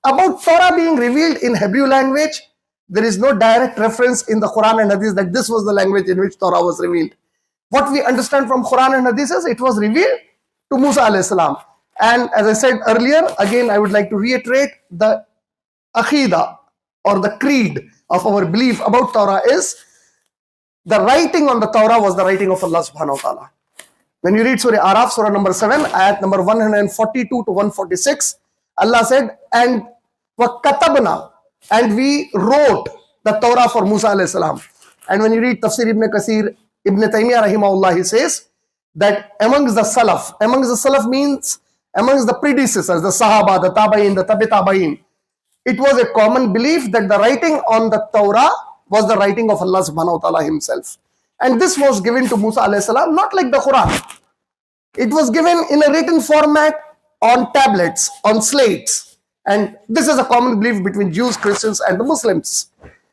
About Torah being revealed in Hebrew language, there is no direct reference in the Quran and Hadith that this was the language in which Torah was revealed. What we understand from Quran and Hadith is it was revealed to Musa alayhi salam. And as I said earlier, again I would like to reiterate, the aqidah or the creed of our belief about Torah is the writing on the Torah was the writing of Allah subhanahu wa ta'ala. When you read Surah Araf, Surah number 7, ayat number 142 to 146, Allah said, and وَكَتَبْنَا, and we wrote the Torah for Musa alayhi salam. And when you read Tafsir Ibn Kasir, Ibn Taymiyyah rahimahullah, he says that amongst the Salaf means amongst the predecessors, the Sahaba, the Tabain, the Tabi Tabain, it was a common belief that the writing on the Torah was the writing of Allah subhanahu wa ta'ala himself. And this was given to Musa alayhi salam, not like the Quran. It was given in a written format on tablets, on slates. And this is a common belief between Jews, Christians, and the Muslims.